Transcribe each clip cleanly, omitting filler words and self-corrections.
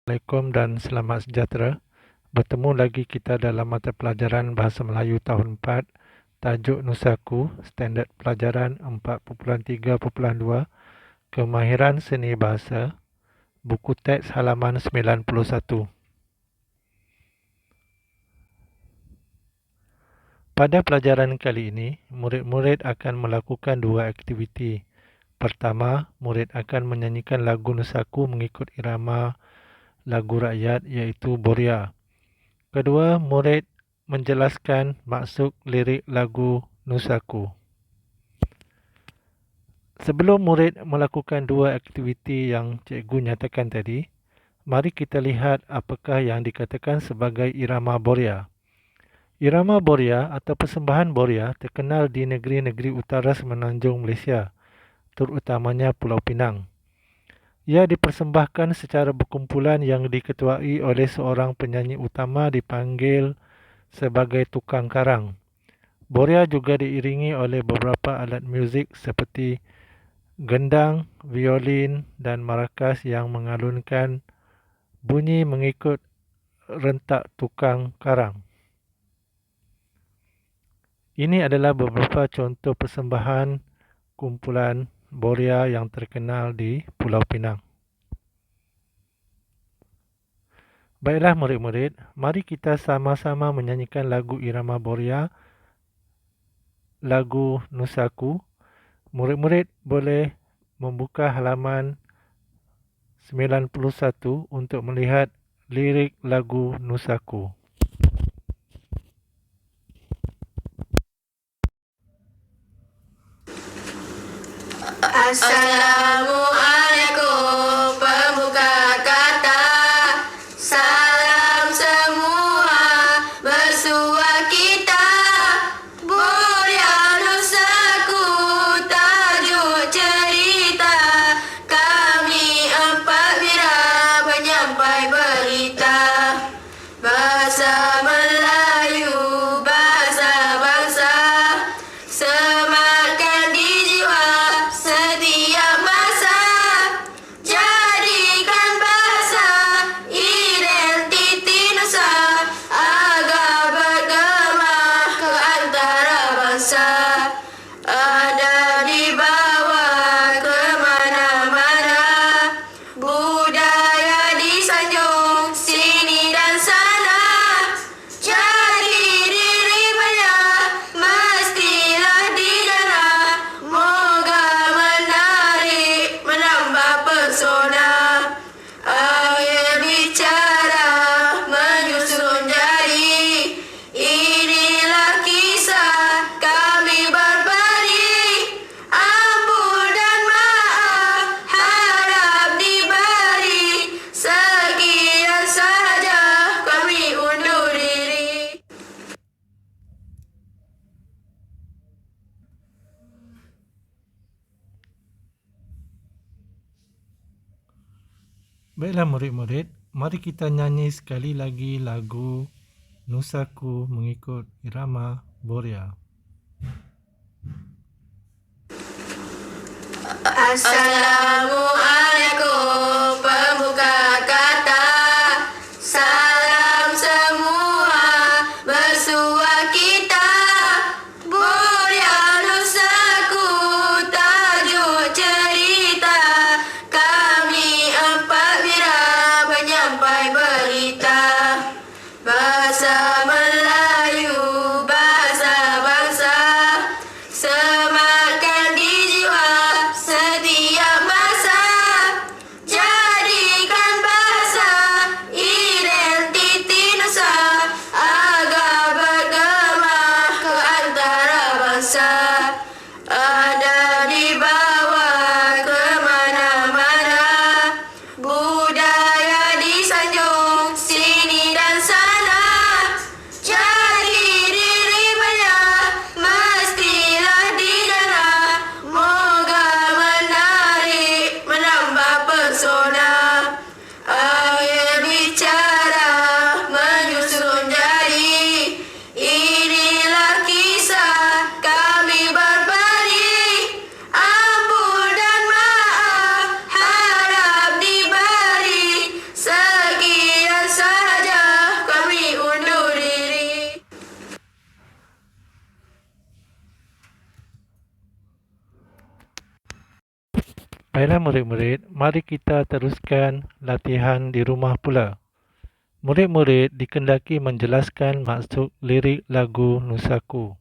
Assalamualaikum dan selamat sejahtera. Bertemu lagi kita dalam mata pelajaran Bahasa Melayu tahun 4, tajuk Nusaku, standard pelajaran 4.3.2, Kemahiran Seni Bahasa, buku teks halaman 91. Pada pelajaran kali ini, murid-murid akan melakukan dua aktiviti. Pertama, murid akan menyanyikan lagu Nusaku mengikut irama lagu rakyat iaitu Boria. Kedua, murid menjelaskan maksud lirik lagu Nusaku. Sebelum murid melakukan dua aktiviti yang cikgu nyatakan tadi, mari kita lihat apakah yang dikatakan sebagai irama Boria. Irama Boria atau persembahan Boria terkenal di negeri-negeri utara semenanjung Malaysia, terutamanya Pulau Pinang. Ia dipersembahkan secara berkumpulan yang diketuai oleh seorang penyanyi utama dipanggil sebagai tukang karang. Boria juga diiringi oleh beberapa alat muzik seperti gendang, violin dan marakas yang mengalunkan bunyi mengikut rentak tukang karang. Ini adalah beberapa contoh persembahan kumpulan Boria yang terkenal di Pulau Pinang. Baiklah murid-murid, mari kita sama-sama menyanyikan lagu irama Boria, lagu Nusaku. Murid-murid boleh membuka halaman 91 untuk melihat lirik lagu Nusaku. Assalamualaikum pembuka kata. Salam semua bersua kita. Boria Nusaku tajuk cerita. Kami empat wira penyampai berita. Bahasa Melayu, bahasa bangsa, sematkan di jiwa setiap masa. Jadikan bahasa identiti nusa agar bergema ke antara bangsa. Ada di bawah ke mana-mana, budaya disanjung sini dan sana. Jadi diri banyak mestilah dijana. Moga menarik, menambah pesona. Akhir bicara menyusun jadi. Inilah kisah kami berbagi. Ampun dan maaf harap diberi. Sekian saja kami undur diri. Baiklah murid-murid, mari kita nyanyi sekali lagi lagu Nusaku mengikut irama Boria. Assalamualaikum pembuka kata. Salam semua bersua kita. Boria Nusaku tajuk cerita. Kami empat wira penyampai berita. Bahasa Melayu, bahasa bangsa, sematkan di jiwa setiap masa. Baiklah murid-murid, mari kita teruskan latihan di rumah pula. Murid-murid dikendaki menjelaskan maksud lirik lagu Nusaku.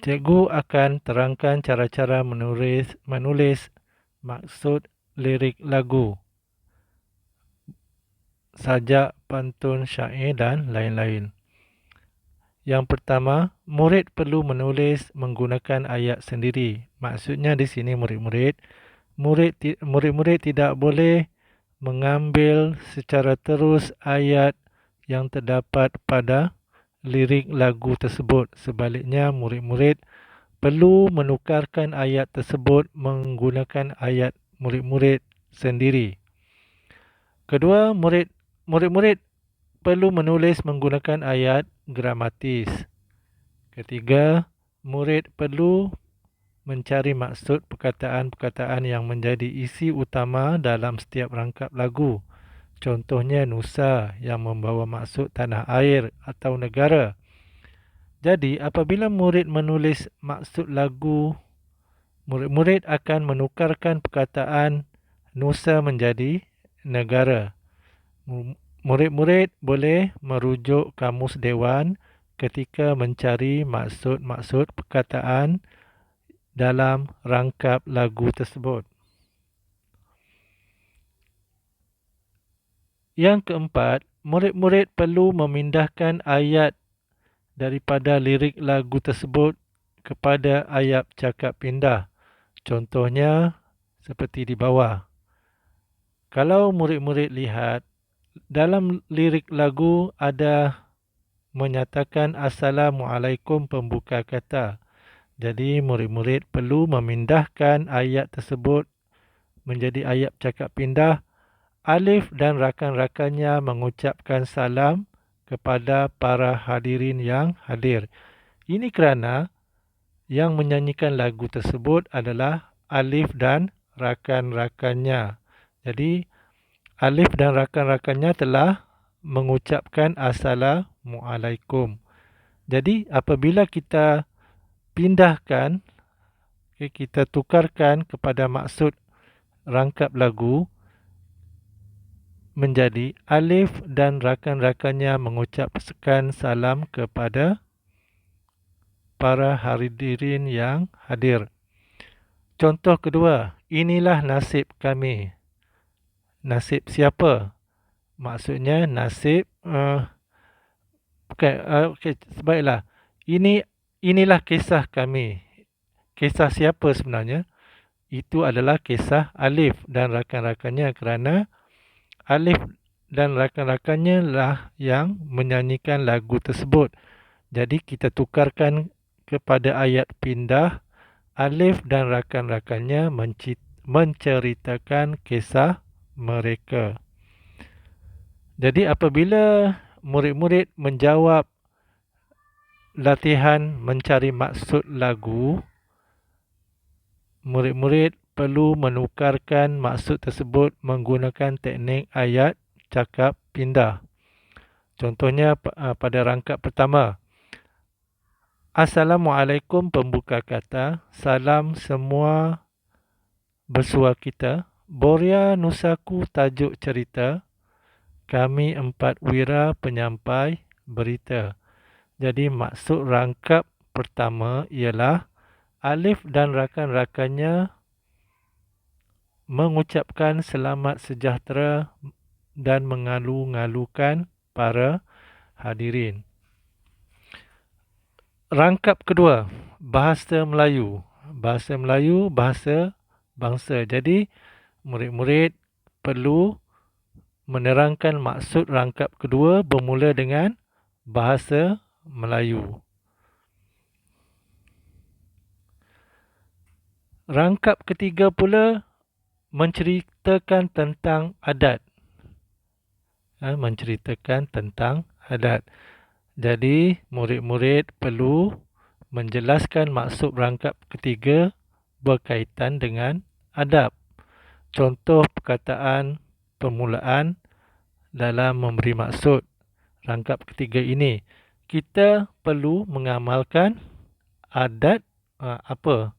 Cikgu akan terangkan cara-cara menulis maksud lirik lagu, sajak, pantun, syair dan lain-lain. Yang pertama, murid perlu menulis menggunakan ayat sendiri. Maksudnya di sini murid-murid tidak boleh mengambil secara terus ayat yang terdapat pada lirik lagu tersebut. Sebaliknya, murid-murid perlu menukarkan ayat tersebut menggunakan ayat murid-murid sendiri. Kedua, murid-murid perlu menulis menggunakan ayat gramatis. Ketiga, murid perlu mencari maksud perkataan-perkataan yang menjadi isi utama dalam setiap rangkap lagu. Contohnya Nusa yang membawa maksud tanah air atau negara. Jadi, apabila murid menulis maksud lagu, murid-murid akan menukarkan perkataan Nusa menjadi negara. Murid-murid boleh merujuk kamus dewan ketika mencari maksud-maksud perkataan dalam rangkap lagu tersebut. Yang keempat, murid-murid perlu memindahkan ayat daripada lirik lagu tersebut kepada ayat cakap pindah. Contohnya seperti di bawah. Kalau murid-murid lihat, dalam lirik lagu ada menyatakan Assalamualaikum pembuka kata. Jadi murid-murid perlu memindahkan ayat tersebut menjadi ayat cakap pindah. Alif dan rakan-rakannya mengucapkan salam kepada para hadirin yang hadir. Ini kerana yang menyanyikan lagu tersebut adalah Alif dan rakan-rakannya. Jadi Alif dan rakan-rakannya telah mengucapkan Assalamualaikum. Jadi apabila kita pindahkan, kita tukarkan kepada maksud rangkap lagu menjadi Alif dan rakan-rakannya mengucapkan salam kepada para hadirin yang hadir. Contoh kedua, inilah nasib kami. Nasib siapa? Maksudnya nasib baiklah. Inilah kisah kami. Kisah siapa sebenarnya? Itu adalah kisah Alif dan rakan-rakannya kerana Alif dan rakan-rakannya lah yang menyanyikan lagu tersebut. Jadi kita tukarkan kepada ayat pindah, Alif dan rakan-rakannya menceritakan kisah mereka. Jadi apabila murid-murid menjawab latihan mencari maksud lagu, murid-murid perlu menukarkan maksud tersebut menggunakan teknik ayat cakap pindah. Contohnya pada rangkap pertama. Assalamualaikum pembuka kata. Salam semua bersua kita. Boria Nusaku tajuk cerita. Kami 4 wira penyampai berita. Jadi maksud rangkap pertama ialah Alif dan rakan-rakannya mengucapkan selamat sejahtera dan mengalu-ngalukan para hadirin. Rangkap kedua, bahasa Melayu. Bahasa Melayu, bahasa bangsa. Jadi, murid-murid perlu menerangkan maksud rangkap kedua bermula dengan bahasa Melayu. Rangkap ketiga pula menceritakan tentang adat. Menceritakan tentang adat. Jadi, murid-murid perlu menjelaskan maksud rangkap ketiga berkaitan dengan adab. Contoh perkataan permulaan dalam memberi maksud rangkap ketiga ini. Kita perlu mengamalkan adat apa?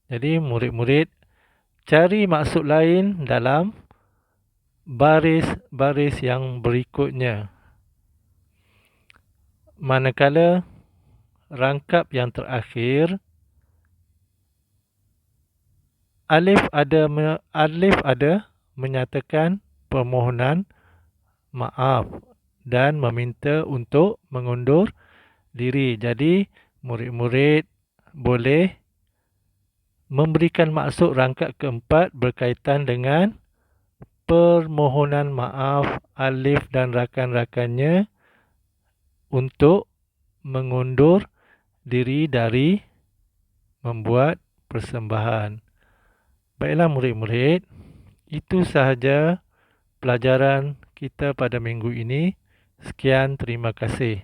Jadi murid-murid cari maksud lain dalam baris-baris yang berikutnya. Manakala rangkap yang terakhir alif ada menyatakan permohonan maaf dan meminta untuk mengundur diri. Jadi murid-murid boleh memberikan maksud rangkap keempat berkaitan dengan permohonan maaf Alif dan rakan-rakannya untuk mengundur diri dari membuat persembahan. Baiklah murid-murid, itu sahaja pelajaran kita pada minggu ini. Sekian, terima kasih.